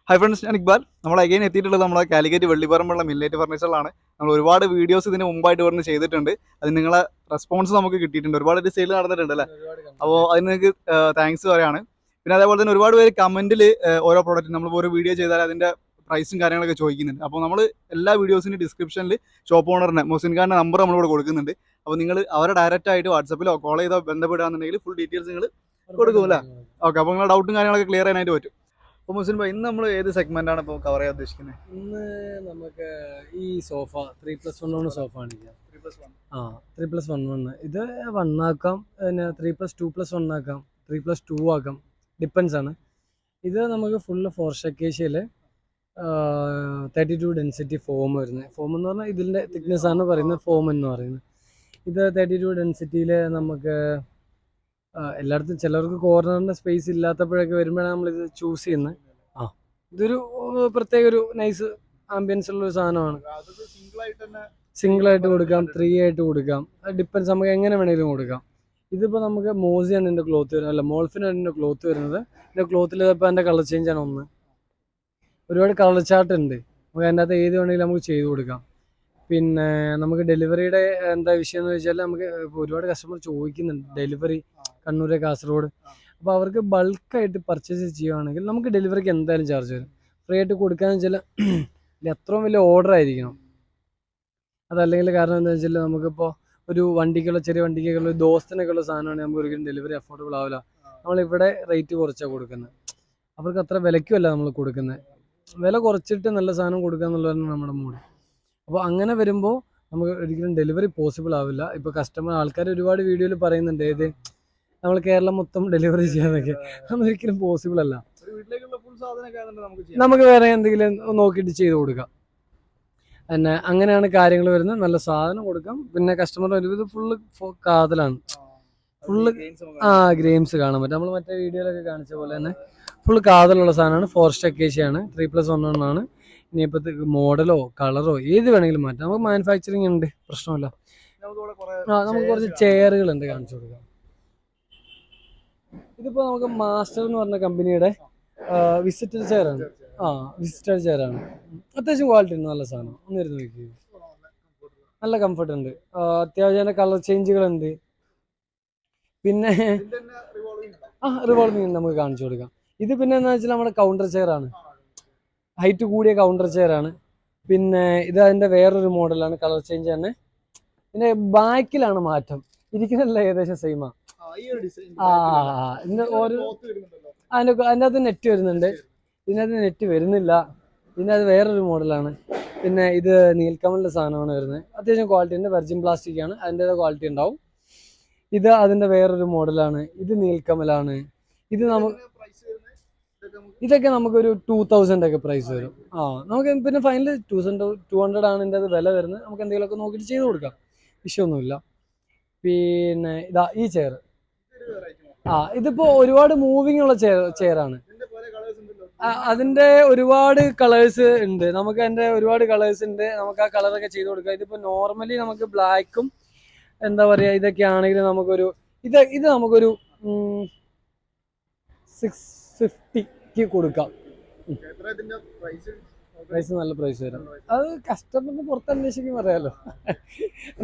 Hi friends, ഞാൻ ഇക്ബാൽ. നമ്മൾ again എത്തിയിട്ടുള്ളത് നമ്മുടെ കാലിക്കറ്റ് വെള്ളിപ്പറമ്പുള്ള മില്ലേറ്റ് ഫർണിച്ചറിലാണ്. നമ്മൾ ഒരുപാട് വീഡിയോസ് ഇതിന് മുമ്പായിട്ട് പറഞ്ഞ് ചെയ്തിട്ടുണ്ട്. അത് നിങ്ങളെ റെസ്പോൺസ് നമുക്ക് കിട്ടിയിട്ടുണ്ട്. ഒരുപാട് സെയിൽ നടന്നിട്ടുണ്ട് അല്ലേ? അപ്പോൾ അതിന് നിങ്ങൾക്ക് താങ്ക്സ് പറയാണ്. പിന്നെ അതേപോലെ തന്നെ ഒരുപാട് പേര് കമന്റിൽ ഓരോ പ്രോഡക്റ്റ് നമ്മൾ ഓരോ വീഡിയോ ചെയ്താൽ അതിന്റെ പ്രൈസും കാര്യങ്ങളൊക്കെ ചോദിക്കുന്നുണ്ട്. അപ്പോൾ നമ്മൾ എല്ലാ വീഡിയോസിൻ്റെ ഡിസ്ക്രിപ്ഷനിൽ ഷോപ്പ് ഓണറിന്റെ മുസിൻ ഖാന്റെ നമ്പർ നമ്മളിവിടെ കൊടുക്കുന്നുണ്ട്. അപ്പോൾ നിങ്ങൾ അവരെ ഡയറക്റ്റ് ആയിട്ട് വാട്സപ്പിലോ കോൾ ചെയ്തോ ബന്ധപ്പെടുകയാണെന്നുണ്ടെങ്കിൽ ഫുൾ ഡീറ്റെയിൽസ് നിങ്ങൾ കൊടുക്കും അല്ലേ? ഓക്കെ, അപ്പോൾ നിങ്ങളുടെ ഡൗട്ടും കാര്യങ്ങളൊക്കെ ക്ലിയർ ചെയ്യാനായിട്ട് പറ്റും. അപ്പോൾ മുസ്ലിം ഭായി, ഇന്ന് നമ്മൾ ഏത് സെഗ്മെന്റ് ആണ് ഇപ്പോൾ കവർ ചെയ്യാൻ ഉദ്ദേശിക്കുന്നത്? ഇന്ന് നമുക്ക് ഈ സോഫ 3+1 സോഫ കാണിക്കാം. 3+1 ഇത് 1 ആക്കാം, പിന്നെ 3+2+1 ആക്കാം, 3+2 ആക്കാം, ഡിപ്പെൻസ് ആണ്. ഇത് നമുക്ക് ഫുള്ള് ഫോർഷക്കേഷ്യയിൽ 32 ഡെൻസിറ്റി ഫോം വരുന്നത്. ഫോം എന്ന് പറഞ്ഞാൽ ഇതിൻ്റെ തിക്നെസ് ആണ് പറയുന്നത്, ഫോം എന്ന് പറയുന്നത്. ഇത് 32 ഡെൻസിറ്റിയിൽ നമുക്ക് എല്ലായിടത്തും ചിലർക്ക് കോർണറിൻ്റെ സ്പേസ് ഇല്ലാത്തപ്പോഴൊക്കെ വരുമ്പോഴാണ് നമ്മളിത് ചൂസ് ചെയ്യുന്നത്. ഇതൊരു പ്രത്യേക ഒരു നൈസ് ആംബിയൻസ് ഉള്ളൊരു സാധനമാണ്. സിംഗിളായിട്ട് കൊടുക്കാം, 3 ആയിട്ട് കൊടുക്കാം, ഡിപ്പെൻസ്, നമുക്ക് എങ്ങനെ വേണമെങ്കിലും കൊടുക്കാം. ഇതിപ്പോൾ നമുക്ക് മോസിയാണ് ഇതിൻ്റെ ക്ലോത്ത് വരുന്നത്, അല്ല മോൾഫിനാണ് ഇതിൻ്റെ ക്ലോത്ത് വരുന്നത്. ഇതിൻ്റെ ക്ലോത്തിൽ ഇപ്പോൾ എൻ്റെ കളർ ചേഞ്ച് ആണ് ഒന്ന്. ഒരുപാട് കളർ ചാർട്ട് ഉണ്ട്, നമുക്ക് അതിൻ്റെ അകത്ത് ഏത് വേണമെങ്കിലും നമുക്ക് ചെയ്ത് കൊടുക്കാം. പിന്നെ നമുക്ക് ഡെലിവറിയുടെ എന്താ വിഷയം എന്ന് വെച്ചാൽ, നമുക്ക് ഒരുപാട് കസ്റ്റമർ ചോദിക്കുന്നുണ്ട് ഡെലിവറി കണ്ണൂർ, കാസർഗോഡ്. അപ്പോൾ അവർക്ക് ബൾക്കായിട്ട് പർച്ചേസ് ചെയ്യുകയാണെങ്കിൽ നമുക്ക് ഡെലിവറിക്ക് എന്തായാലും ചാർജ് വരും. ഫ്രീ ആയിട്ട് കൊടുക്കാന്ന് വെച്ചാൽ അത്രയും വലിയ ഓർഡർ ആയിരിക്കണം. അതല്ലെങ്കിൽ കാരണം എന്താ വെച്ചാൽ, നമുക്കിപ്പോൾ ഒരു വണ്ടിക്കുള്ള ചെറിയ വണ്ടിക്കുള്ള ഒരു ദോസ്തിനൊക്കെ ഉള്ള സാധനമാണ് നമുക്ക് ഒരിക്കലും ഡെലിവറി അഫോർഡബിൾ ആവില്ല. നമ്മളിവിടെ റേറ്റ് കുറച്ചാണ് കൊടുക്കുന്നത്, അവർക്ക് അത്ര വിലയ്ക്കുമല്ല നമ്മൾ കൊടുക്കുന്നത്. വില കുറച്ചിട്ട് നല്ല സാധനം കൊടുക്കുക എന്നുള്ളതാണ് നമ്മുടെ മൂഡ്. അപ്പോൾ അങ്ങനെ വരുമ്പോൾ നമുക്ക് ഒരിക്കലും ഡെലിവറി പോസിബിൾ ആവില്ല. ഇപ്പോൾ കസ്റ്റമർ ആൾക്കാർ ഒരുപാട് വീഡിയോയിൽ പറയുന്നുണ്ട്, ഏത് നമ്മൾ കേരളം മൊത്തം ഡെലിവറി ചെയ്യാനൊക്കെ. അതൊരിക്കലും പോസിബിൾ അല്ല. നമുക്ക് വേറെ എന്തെങ്കിലും നോക്കിയിട്ട് ചെയ്ത് കൊടുക്കാം. പിന്നെ അങ്ങനെയാണ് കാര്യങ്ങൾ വരുന്നത്. നല്ല സാധനം കൊടുക്കാം. പിന്നെ കസ്റ്റമർ ഒരുവിധം ഫുള്ള് കാതലാണ്, ഫുള്ള് ഗ്രെയിംസ് കാണാൻ പറ്റും. നമ്മൾ മറ്റേ വീഡിയോയിലൊക്കെ കാണിച്ച പോലെ തന്നെ ഫുള്ള് കാതലുള്ള സാധനമാണ്. ഫോർസ്റ്റ് അക്കേഷ്യയാണ്, 3+1 ആണ്. ഇനിയിപ്പോൾ മോഡലോ കളറോ ഏത് വേണമെങ്കിലും മാറ്റാം. നമുക്ക് മാനുഫാക്ചറിങ് ഉണ്ട്, പ്രശ്നമില്ല. നമുക്ക് കുറച്ച് ചെയറുകളുണ്ട്, കാണിച്ചു കൊടുക്കാം. ഇതിപ്പോൾ നമുക്ക് മാസ്റ്റർ എന്ന് പറഞ്ഞ കമ്പനിയുടെ വിസിറ്റഡ് ചെയറാണ്. വിസിറ്റഡ് ചെയറാണ്. അത്യാവശ്യം ക്വാളിറ്റി ഉണ്ട്, നല്ല സാധനം. ഒന്നിരുന്ന് നോക്കി, നല്ല കംഫർട്ട് ഉണ്ട്. അത്യാവശ്യം കളർ ചേഞ്ചുകളുണ്ട്. പിന്നെ റിവോൾവിംഗ് നമുക്ക് കാണിച്ചു കൊടുക്കാം. ഇത് പിന്നെ എന്താ വെച്ചാൽ നമ്മുടെ കൗണ്ടർ ചെയറാണ്, ഹൈറ്റ് കൂടിയ കൗണ്ടർ ചെയറാണ്. പിന്നെ ഇത് അതിൻ്റെ വേറൊരു മോഡലാണ്, കളർ ചേഞ്ച് തന്നെ. പിന്നെ ബാക്കിലാണ് മാറ്റം, ഇരിക്കുന്നതല്ല ഏകദേശം സെയിമാണ്. ഇതിന്റെ ഓരോ അതിൻ്റെ അകത്ത് നെറ്റ് വരുന്നുണ്ട്, ഇതിനകത്ത് നെറ്റ് വരുന്നില്ല. ഇതിനകത്ത് വേറൊരു മോഡലാണ്. പിന്നെ ഇത് നീൽക്കമലിൻ്റെ സാധനമാണ് വരുന്നത്. അത്യാവശ്യം ക്വാളിറ്റി ഉണ്ട്, വെർജിൻ പ്ലാസ്റ്റിക് ആണ്, അതിൻ്റെതായ ക്വാളിറ്റി ഉണ്ടാവും. ഇത് അതിൻ്റെ വേറൊരു മോഡലാണ്. ഇത് നീൽക്കമലാണ്. ഇത് ഇതൊക്കെ നമുക്കൊരു 2000 ഒക്കെ പ്രൈസ് വരും. നമുക്ക് പിന്നെ ഫൈനൽ 200 ആണ് ഇതിൻ്റെ അത് വില വരുന്നത്. നമുക്ക് എന്തെങ്കിലുമൊക്കെ നോക്കിയിട്ട് ചെയ്ത് കൊടുക്കാം, വിഷയമൊന്നുമില്ല. പിന്നെ ഇതാ ഈ ചെയർ, ഇതിപ്പോ ഒരുപാട് മൂവിങ് ഉള്ള ചെയറാണ്. അതിന്റെ ഒരുപാട് കളേഴ്സ് ഉണ്ട്, നമുക്ക് അതിന്റെ ഒരുപാട് കളേഴ്സ് ഉണ്ട്. നമുക്ക് ആ കളറൊക്കെ ചെയ്ത് കൊടുക്കാം. ഇതിപ്പോ നോർമലി നമുക്ക് ബ്ലാക്കും എന്താ പറയാ ഇതൊക്കെ ആണെങ്കിൽ നമുക്കൊരു ഇത് നമുക്കൊരു 650 കൊടുക്കാം. പ്രൈസ് നല്ല പ്രൈസ് വരും. അത് കസ്റ്റമറിന് പുറത്ത് അന്വേഷിക്കും, പറയാലോ,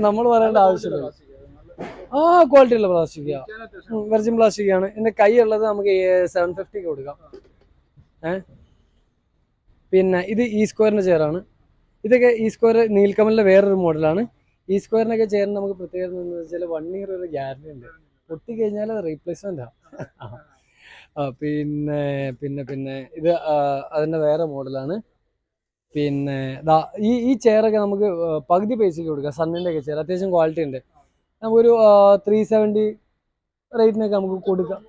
നമ്മൾ പറയേണ്ട ആവശ്യമില്ല. ക്വാളിറ്റി ഉള്ള പ്ലാസ്റ്റിക്കാ, വെർജിൻ പ്ലാസ്റ്റിക് ആണ്. ഇതിന്റെ കൈ ഉള്ളത് നമുക്ക് 750 കൊടുക്കാം. പിന്നെ ഇത് ഈ സ്ക്വയറിന്റെ ചെയറാണ്. ഇതൊക്കെ ഈ സ്ക്വയർ നീൽക്കമലിന്റെ വേറൊരു മോഡലാണ്. ഈ സ്ക്വയറിനൊക്കെ ചെയറിന് നമുക്ക് പ്രത്യേകത എന്ന് വെച്ചാൽ 1 ഇയർ ഒരു ഗ്യാരണ്ടി ഉണ്ട്. പൊട്ടിക്കഴിഞ്ഞാൽ റീപ്ലേസ്മെന്റ് പിന്നെ പിന്നെ പിന്നെ ഇത് അതിന്റെ വേറെ മോഡലാണ്. പിന്നെ ഈ ചെയറൊക്കെ നമുക്ക് പകുതി പൈസയ്ക്ക് കൊടുക്കാം. സണ്ണിന്റെ ഒക്കെ ചെയർ അത്യാവശ്യം ക്വാളിറ്റി ഉണ്ട്. നമുക്കൊരു 370 റേറ്റിനൊക്കെ നമുക്ക് കൊടുക്കാം,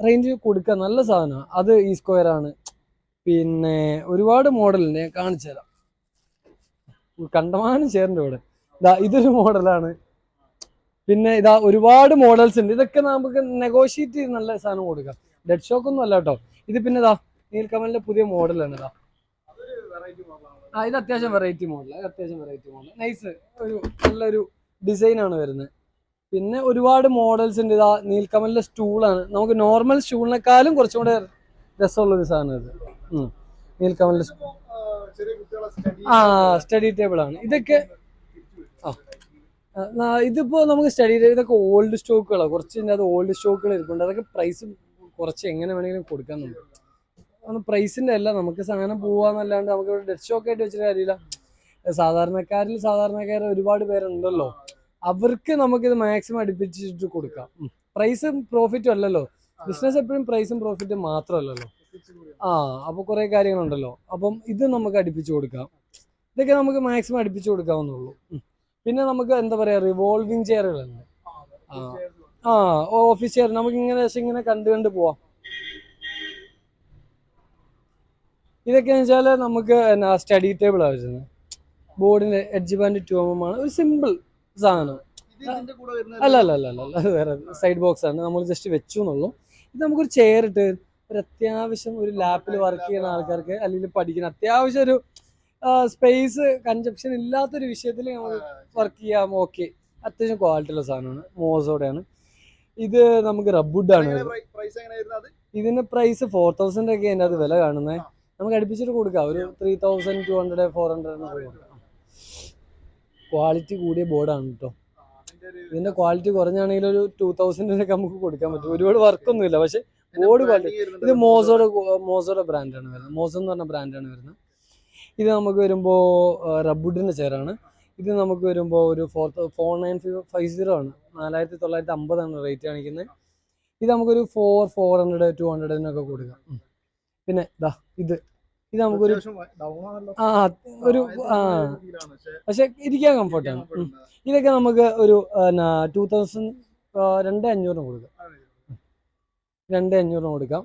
റേഞ്ച് കൊടുക്കാം. നല്ല സാധനമാണ്. അത് ഈ സ്ക്വയർ ആണ്. പിന്നെ ഒരുപാട് മോഡലുണ്ട്, ഞാൻ കാണിച്ചു തരാം. കണ്ടമാനം ചെയറിൻ്റെ ഇവിടെ ഇതൊരു മോഡലാണ്. പിന്നെ ഒരുപാട് മോഡൽസ് ഉണ്ട്. ഇതൊക്കെ നമുക്ക് നെഗോഷിയേറ്റ് ചെയ്ത് നല്ല സാധനം കൊടുക്കാം. ഡെഡ് ഷോക്ക് ഒന്നും അല്ല കേട്ടോ. ഇത് പിന്നെ നീൽക്കമലിന്റെ പുതിയ മോഡലാണ്. ഇത് അത്യാവശ്യം വെറൈറ്റി മോഡൽ, നൈസ്, ഒരു നല്ലൊരു ഡിസൈനാണ് വരുന്നത്. പിന്നെ ഒരുപാട് മോഡൽസ് ഉണ്ട്. നീൽക്കമലിന്റെ സ്റ്റൂളാണ്. നമുക്ക് നോർമൽ സ്റ്റൂളിനെക്കാളും കുറച്ചും കൂടെ രസമുള്ളൊരു സാധനം ഇത്. നീൽ കമലിന്റെ സ്റ്റഡി ടേബിൾ ആണ് ഇതൊക്കെ. ഇതിപ്പോ നമുക്ക് സ്റ്റഡി ടേബിൾ ഇതൊക്കെ ഓൾഡ് സ്റ്റോക്കുകളാണ്, കുറച്ച് അത് ഓൾഡ് സ്റ്റോക്കുകൾ ഇരിക്കുന്നുണ്ട്. അതൊക്കെ പ്രൈസ് കുറച്ച് എങ്ങനെ വേണമെങ്കിലും കൊടുക്കാൻ നമുക്ക് പ്രൈസിന്റെ അല്ല, നമുക്ക് സാധനം പോവാന്നല്ലാണ്ട് നമുക്ക് ഇവിടെ ഡെഡ് സ്റ്റോക്ക് ആയിട്ട് വെച്ചിട്ട് കാര്യമില്ല. സാധാരണക്കാർ ഒരുപാട് പേരുണ്ടല്ലോ, അവർക്ക് നമുക്കിത് മാക്സിമം അടുപ്പിച്ചിട്ട് കൊടുക്കാം. പ്രൈസും പ്രോഫിറ്റും അല്ലല്ലോ ബിസിനസ്, എപ്പോഴും പ്രൈസും പ്രോഫിറ്റും മാത്രമല്ലല്ലോ. അപ്പൊ കുറെ കാര്യങ്ങളുണ്ടല്ലോ. അപ്പം ഇത് നമുക്ക് അടുപ്പിച്ചു കൊടുക്കാം. ഇതൊക്കെ നമുക്ക് മാക്സിമം അടുപ്പിച്ചു കൊടുക്കാവുന്നുള്ളൂ. പിന്നെ നമുക്ക് എന്താ പറയാ, റിവോൾവിംഗ് ചെയറുകളുണ്ട്. ഓഫീസ് ചെയർ നമുക്ക് ഇങ്ങനെ കണ്ട് പോവാം. ഇതൊക്കെയെന്ന് വെച്ചാല് നമുക്ക് സ്റ്റഡി ടേബിൾ ആവശ്യം, ബോർഡിന്റെ എഡ്ജ് ബാൻഡ് 2mm ആണ്, ഒരു സിമ്പിൾ സാധനം. അല്ല അത് വേറെ സൈഡ് ബോക്സ് ആണ്, നമ്മൾ ജസ്റ്റ് വെച്ചു എന്നുള്ളൂ. ഇത് നമുക്കൊരു ചെയർ ഇട്ട് ഒരു അത്യാവശ്യം ഒരു ലാപ്പിൽ വർക്ക് ചെയ്യുന്ന ആൾക്കാർക്ക്, അല്ലെങ്കിൽ പഠിക്കുന്ന അത്യാവശ്യം ഒരു സ്പേസ് കൺജപ്ഷൻ ഇല്ലാത്തൊരു വിഷയത്തിൽ നമുക്ക് വർക്ക് ചെയ്യാം. ഓക്കെ, അത്യാവശ്യം ക്വാളിറ്റി ഉള്ള സാധനമാണ്, മോസോടെയാണ്. ഇത് നമുക്ക് റബ്വുഡ് ആണ്. ഇതിന്റെ പ്രൈസ് 4000 ഒക്കെ അതിൻ്റെ അത് വില കാണുന്നത്. നമുക്ക് അടുപ്പിച്ചിട്ട് കൊടുക്കാം, ഒരു 3200 400 ക്വാളിറ്റി കൂടിയ ബോർഡാണ് കേട്ടോ. ഇതിന്റെ ക്വാളിറ്റി കുറഞ്ഞാണെങ്കിൽ ഒരു 2000 നമുക്ക് കൊടുക്കാൻ പറ്റും. ഒരുപാട് വർക്കൊന്നുമില്ല, പക്ഷെ ബോർഡ് ക്വാളിറ്റി. ഇത് മോസോയുടെ ബ്രാൻഡാണ് വരുന്നത്, മോസോ എന്ന് പറഞ്ഞ ബ്രാൻഡാണ് വരുന്നത്. ഇത് നമുക്ക് വരുമ്പോൾ റബ്വുഡിന്റെ ചെയറാണ്. ഇത് നമുക്ക് വരുമ്പോൾ ഒരു 4950 ആണ്, 4950 റേറ്റ് കാണിക്കുന്നത്. ഇത് നമുക്കൊരു 400 200 കൊടുക്കാം. പിന്നെ ഇത് നമുക്കൊരു പക്ഷെ ഇരിക്കാൻ കംഫർട്ടാണ്. ഇതൊക്കെ നമുക്ക് ഒരു 2500 കൊടുക്കാം, 2500 കൊടുക്കാം.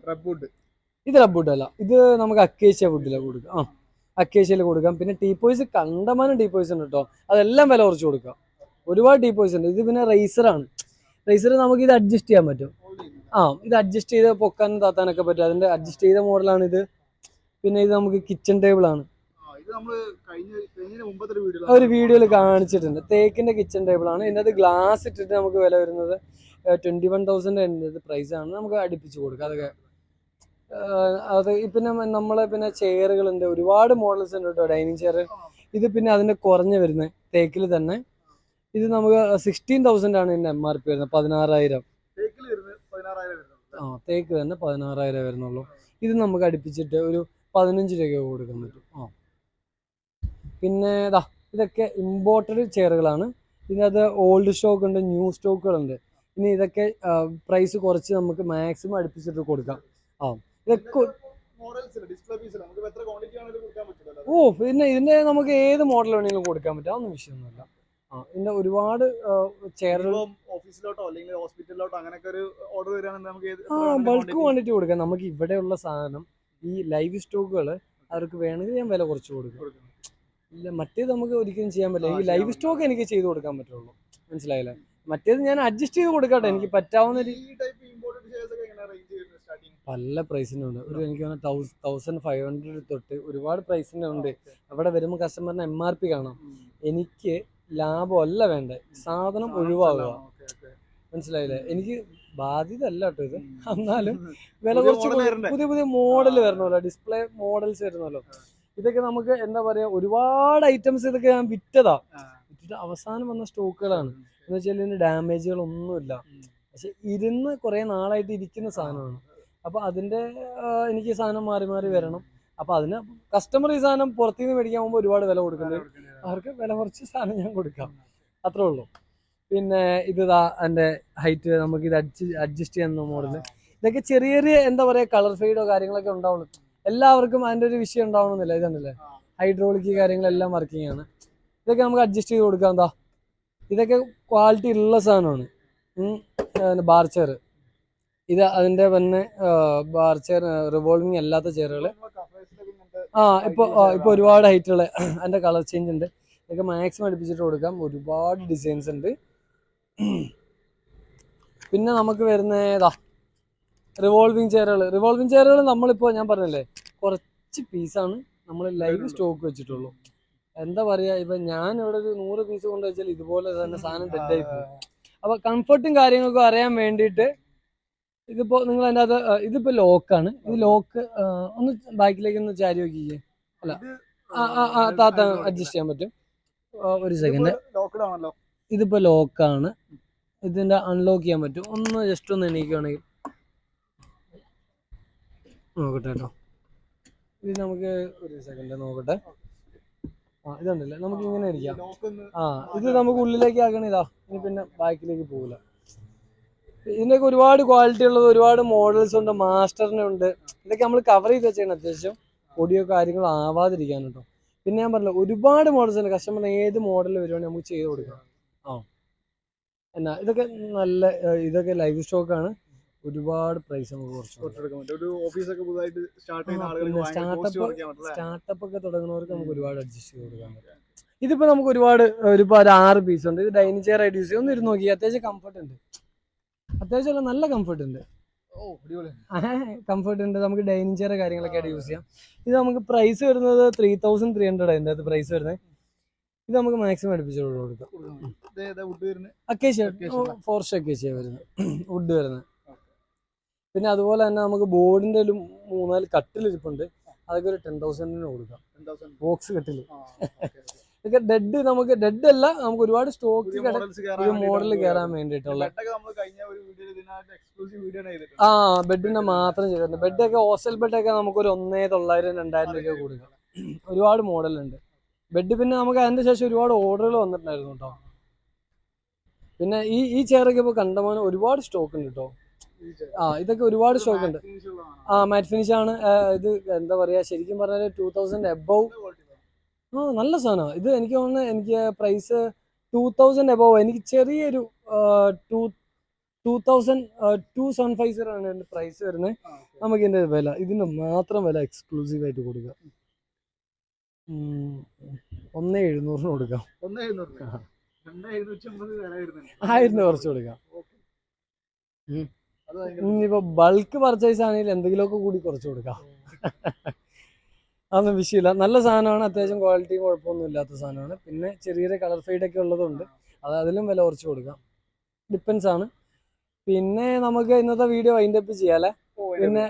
ഇത് റബ്വുഡ് അല്ല, ഇത് നമുക്ക് അക്കേഷ്യ വുഡിലാണ് കൊടുക്കാം. അക്കേഷ്യയിൽ കൊടുക്കാം. പിന്നെ ടീപ്പോയ്സ് കണ്ടമാനം ടീപ്പോയ്സ് ഉണ്ട് കേട്ടോ, അതെല്ലാം വില കുറച്ച് കൊടുക്കാം. ഒരുപാട് ടീപ്പോയ്സ് ഉണ്ട്. ഇത് പിന്നെ റൈസറാണ്. റൈസർ നമുക്ക് ഇത് അഡ്ജസ്റ്റ് ചെയ്യാൻ പറ്റും. ഇത് അഡ്ജസ്റ്റ് ചെയ്ത് പൊക്കാനും താത്താനൊക്കെ പറ്റും, അതിന്റെ അഡ്ജസ്റ്റ് ചെയ്ത മോഡലാണ് ഇത്. പിന്നെ ഇത് നമുക്ക് കിച്ചൺ ടേബിൾ ആണ്, ഒരു വീഡിയോയിൽ കാണിച്ചിട്ടുണ്ട്. തേക്കിന്റെ കിച്ചൺ ടേബിൾ ആണ്. ഇതിനകത്ത് ഗ്ലാസ് ഇട്ടിട്ട് നമുക്ക് വില വരുന്നത് 21,000 പ്രൈസ് ആണ്. നമുക്ക് അടുപ്പിച്ച് കൊടുക്കാം. അതൊക്കെ അത് പിന്നെ പിന്നെ ചെയറുകളുണ്ട്, ഒരുപാട് മോഡൽസ് ഉണ്ട് കേട്ടോ, ഡൈനിങ് ചെയർ. ഇത് പിന്നെ അതിന്റെ കുറഞ്ഞ് വരുന്നത് തേക്കിൽ തന്നെ. ഇത് നമുക്ക് 16,000 ആണ് ഇതിന്റെ MRP വരുന്നത്, 16,000. തേക്ക് തന്നെ 16,000 വരുന്നുള്ളൂ. ഇത് നമുക്ക് അടുപ്പിച്ചിട്ട് ഒരു 15 രൂപയ്ക്ക് കൊടുക്കാൻ പറ്റും. പിന്നെ ഇതൊക്കെ ഇമ്പോർട്ടഡ് ചെയറുകളാണ്. ഇതിനകത്ത് ഓൾഡ് സ്റ്റോക്ക് ഉണ്ട്, ന്യൂ സ്റ്റോക്കുകളുണ്ട്. ഇനി ഇതൊക്കെ പ്രൈസ് കുറച്ച് നമുക്ക് മാക്സിമം അടുപ്പിച്ചിട്ട് കൊടുക്കാം. ഇതൊക്കെ പിന്നെ ഇതിന്റെ നമുക്ക് ഏത് മോഡൽ വേണമെങ്കിലും കൊടുക്കാൻ പറ്റും, അതൊന്നും വിഷയമൊന്നുമില്ല. ഇതിന്റെ ഒരുപാട് ചെയറുകളും ഓഫീസിലോട്ടോ അല്ലെങ്കിൽ ഹോസ്പിറ്റലിലോട്ടോ അങ്ങനെയൊക്കെ ഒരു ഓർഡർ വരികയാണെങ്കിൽ നമുക്ക് ബൾക്ക് ക്വാണ്ടിറ്റി കൊടുക്കാം. നമുക്ക് ഇവിടെയുള്ള സാധനം ഈ ലൈവ് സ്റ്റോക്കുകൾ അവർക്ക് വേണമെങ്കിൽ ഞാൻ വില കുറച്ച് കൊടുക്കും. ഇല്ല, മറ്റേത് നമുക്ക് ഒരിക്കലും ചെയ്യാൻ പറ്റില്ല. ഈ ലൈവ് സ്റ്റോക്ക് എനിക്ക് ചെയ്ത് കൊടുക്കാൻ പറ്റുള്ളൂ, മനസ്സിലായില്ലേ? മറ്റേത് ഞാൻ അഡ്ജസ്റ്റ് ചെയ്ത് കൊടുക്കട്ടെ, എനിക്ക് പറ്റാവുന്ന പല പ്രൈസിൻ്റെ ഉണ്ട്. ഒരു എനിക്ക് 1500 തൊട്ട് ഒരുപാട് പ്രൈസിൻ്റെ ഉണ്ട്. അവിടെ വരുമ്പോൾ കസ്റ്റമറിന് MRP കാണാം. എനിക്ക് ലാഭമല്ല വേണ്ടേ, സാധനം ഒഴിവാകുക, മനസ്സിലായില്ലേ? എനിക്ക് ബാധ്യത അല്ല കേട്ടോ ഇത്. എന്നാലും വില കുറച്ച് പുതിയ മോഡൽ വരണമല്ലോ, ഡിസ്പ്ലേ മോഡൽസ് വരുന്നല്ലോ. ഇതൊക്കെ നമുക്ക് എന്താ പറയാ, ഒരുപാട് ഐറ്റംസ് ഇതൊക്കെ ഞാൻ വിറ്റിട്ട് അവസാനം വന്ന സ്റ്റോക്കുകളാണ്. എന്ന് വെച്ചാൽ ഇതിന് ഡാമേജുകളൊന്നുമില്ല, പക്ഷെ ഇരുന്ന് കുറെ നാളായിട്ട് ഇരിക്കുന്ന സാധനമാണ്. അപ്പൊ അതിന്റെ എനിക്ക് സാധനം മാറി മാറി വരണം. അപ്പൊ അതിന് കസ്റ്റമർ ഈ സാധനം പുറത്തുനിന്ന് മേടിക്കാൻ പോകുമ്പോൾ ഒരുപാട് വില കൊടുക്കേണ്ടി വരും. അവർക്ക് വില കുറച്ച് സാധനം ഞാൻ കൊടുക്കാം, അത്രേ ഉള്ളൂ. പിന്നെ എൻ്റെ ഹൈറ്റ് നമുക്ക് ഇത് അഡ്ജസ്റ്റ് ചെയ്യുന്ന മോഡല്. ഇതൊക്കെ ചെറിയ ചെറിയ എന്താ പറയാ കളർ ഫെയ്ഡോ കാര്യങ്ങളൊക്കെ ഉണ്ടാവുള്ളൂ. എല്ലാവർക്കും അതിന്റെ ഒരു വിഷയം ഉണ്ടാവണമെന്നില്ല. ഇതല്ലേ ഹൈഡ്രോളിക് കാര്യങ്ങളെല്ലാം വർക്കിംഗ് ആണ്. ഇതൊക്കെ നമുക്ക് അഡ്ജസ്റ്റ് ചെയ്ത് കൊടുക്കാം. ഇതൊക്കെ ക്വാളിറ്റി ഉള്ള സാധനമാണ്. ബാർ ചെയർ, ഇത് അതിന്റെ തന്നെ ബാർ ചെയർ, റിവോൾവിംഗ് അല്ലാത്ത ചെയറുകൾ. ഇപ്പൊ ഒരുപാട് ഹൈറ്റുള്ള അതിന്റെ കളർ ചേഞ്ച് ഉണ്ട്. ഇതൊക്കെ മാക്സിമം അടുപ്പിച്ചിട്ട് കൊടുക്കാം. ഒരുപാട് ഡിസൈൻസ് ഉണ്ട്. പിന്നെ നമുക്ക് വരുന്ന റിവോൾവിംഗ് ചെയറുകൾ നമ്മളിപ്പോൾ ഞാൻ പറഞ്ഞല്ലേ കുറച്ച് പീസാണ് നമ്മൾ ലൈവ് സ്റ്റോക്ക് വെച്ചിട്ടുള്ളൂ. എന്താ പറയാ, ഇപ്പൊ ഞാൻ ഇവിടെ ഒരു 100 പീസ് കൊണ്ട് വെച്ചാൽ ഇതുപോലെ തന്നെ സാധനം ഡെഡായി പോകും. അപ്പൊ കംഫർട്ടും കാര്യങ്ങൾക്കും അറിയാൻ വേണ്ടിയിട്ട് ഇതിപ്പോ നിങ്ങൾ അതിൻ്റെ അകത്ത് ഇതിപ്പോ ലോക്കാണ്. ഇത് ലോക്ക് ഒന്ന് ബാക്കിലേക്ക് ഒന്ന് ചാരി നോക്കിക്കേ. അല്ല താത്ത അഡ്ജസ്റ്റ് ചെയ്യാൻ പറ്റും. ഒരു സെക്കൻഡ്. ലോക്ക്ഡ് ആണല്ലോ. ഇതിപ്പോ ലോക്കാണ്. ഇതിന്റെ അൺലോക്ക് ചെയ്യാൻ പറ്റും. ഒന്ന് ജസ്റ്റ് ഒന്ന് എണീക്കുകയാണെങ്കിൽ നോക്കട്ടെ കേട്ടോ. ഇത് നമുക്ക് ഒരു സെക്കൻഡ് നോക്കട്ടെ. ഇതുണ്ടല്ലേ, നമുക്ക് ഇങ്ങനെ ഇരിക്കാം. ഇത് നമുക്ക് ഉള്ളിലേക്ക് ആക്കണ ഇതാ. ഇനി പിന്നെ ബാക്കിലേക്ക് പോകില്ല. ഇതിൻ്റെയൊക്കെ ഒരുപാട് ക്വാളിറ്റി ഉള്ളത്, ഒരുപാട് മോഡൽസ് ഉണ്ട്, മാസ്റ്ററിന് ഉണ്ട്. ഇതൊക്കെ നമ്മൾ കവർ ചെയ്ത് വെച്ചാണ് അത്യാവശ്യം പൊടിയോ കാര്യങ്ങളോ ആവാതിരിക്കാൻ കേട്ടോ. പിന്നെ ഞാൻ പറഞ്ഞില്ല, ഒരുപാട് മോഡൽസ് ഉണ്ട്. കസ്റ്റമറിന് ഏത് മോഡൽ വരുവാണെങ്കിൽ നമുക്ക് ചെയ്ത് കൊടുക്കാം. എന്നാ ഇതൊക്കെ നല്ല ഇതൊക്കെ ലൈവ് സ്റ്റോക്കാണ്. ഒരുപാട് പ്രൈസ് നമുക്ക് സ്റ്റാർട്ടപ്പ് ഒക്കെ തുടങ്ങുന്നവർക്ക് നമുക്ക് ഒരുപാട് അഡ്ജസ്റ്റ് ചെയ്ത് കൊടുക്കാൻ പറ്റും. ഇതിപ്പോ നമുക്ക് ഒരുപാട് 6 പീസ് ഉണ്ട്. ഇത് ഡൈനിങ് ചെയർ ആയിട്ട് യൂസ് ചെയ്യും. ഒന്ന് ഇരുന്ന് നോക്കി, അത്യാവശ്യം കംഫർട്ട് ഉണ്ട്. അത്യാവശ്യം നല്ല കംഫർട്ട് ഉണ്ട്. കംഫർട്ട് ഉണ്ട്. നമുക്ക് ഡൈനിങ് ചെയർ കാര്യങ്ങളൊക്കെ ആയിട്ട് യൂസ് ചെയ്യാം. ഇത് നമുക്ക് പ്രൈസ് വരുന്നത് 3300 അതിൻ്റെ അകത്ത് പ്രൈസ് വരുന്നത്. ഇത് നമുക്ക് മാക്സിമം അടുപ്പിച്ച് കൊടുക്കാം. അക്കേഷ്യ, ഫോർഷ് അക്കേഷ്യ വരുന്നത് വുഡ് വരുന്നത്. പിന്നെ അതുപോലെ തന്നെ നമുക്ക് ബോർഡിന്റെ ഒരു 3-4 കട്ടിലിരിപ്പുണ്ട്. അതൊക്കെ ഒരു 10,000 കൊടുക്കാം. ബോക്സ് കട്ടില്. ഇതൊക്കെ ഡെഡ്, നമുക്ക് ഡെഡ് അല്ല, നമുക്ക് ഒരുപാട് സ്റ്റോക്ക് മോഡൽ കയറാൻ വേണ്ടിയിട്ടുള്ള ബെഡിന്റെ മാത്രം ചെയ്തിട്ടുണ്ട്. ബെഡൊക്കെ ഹോസ്റ്റൽ ബെഡൊക്കെ നമുക്ക് ഒരു 1,900-2,000 രൂപ കൊടുക്കാം. ഒരുപാട് മോഡലുണ്ട് ബെഡ്. പിന്നെ നമുക്ക് അതിന്റെ ശേഷം ഒരുപാട് ഓർഡറുകൾ വന്നിട്ടുണ്ടായിരുന്നു കേട്ടോ. പിന്നെ ഈ ചെയറൊക്കെ ഇപ്പോൾ കണ്ടമാനം ഒരുപാട് സ്റ്റോക്ക് ഉണ്ട് കേട്ടോ. ഇതൊക്കെ ഒരുപാട് സ്റ്റോക്ക് ഉണ്ട്. മാറ്റ് ഫിനിഷ് ആണ്. ഇത് എന്താ പറയാ, ശരിക്കും പറഞ്ഞാൽ 2000 എബവ്. നല്ല സാധനമാണ് ഇത്. എനിക്ക് തോന്നുന്നു എനിക്ക് പ്രൈസ് 2000 എബവ്. എനിക്ക് ചെറിയൊരു 2,275 ആണ് എൻ്റെ പ്രൈസ് വരുന്നത്. നമുക്ക് ഇതിന്റെ വില, ഇതിന്റെ മാത്രം വില എക്സ്ക്ലൂസീവ് ആയിട്ട് കൊടുക്കാം. 1,700 കൊടുക്കാം. 1,000 കുറച്ച് കൊടുക്കാം. ഇനിയിപ്പോ ബൾക്ക് പർച്ചേസ് ആണെങ്കിൽ എന്തെങ്കിലുമൊക്കെ കൂടി കുറച്ച് കൊടുക്കാം. അതൊന്നും വിഷയമില്ല. നല്ല സാധനമാണ്. അത്യാവശ്യം ക്വാളിറ്റിയും കുഴപ്പമൊന്നും ഇല്ലാത്ത സാധനമാണ്. പിന്നെ ചെറിയ കളർ ഫെയ്ഡ് ഒക്കെ ഉള്ളതുകൊണ്ട് അതിലും വില കുറച്ച് കൊടുക്കാം. ഡിപ്പെൻസ് ആണ്. പിന്നെ നമുക്ക് ഇന്നത്തെ വീഡിയോ വൈൻഡ് അപ്പ് ചെയ്യാല്ലേ. പിന്നെ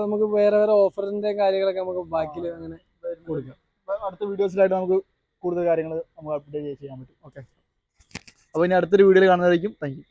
നമുക്ക് വേറെ ഓഫറിന്റെ കാര്യങ്ങളൊക്കെ നമുക്ക് ബാക്കിൽ അങ്ങനെ കൊടുക്കാം. അടുത്ത വീഡിയോസിലായിട്ട് നമുക്ക് കൂടുതൽ കാര്യങ്ങൾ നമുക്ക് അപ്ഡേറ്റ് ചെയ്യാൻ പറ്റും. ഓക്കെ, അപ്പോൾ ഇനി അടുത്തൊരു വീഡിയോയിൽ കാണുന്നതായിരിക്കും. Thank you.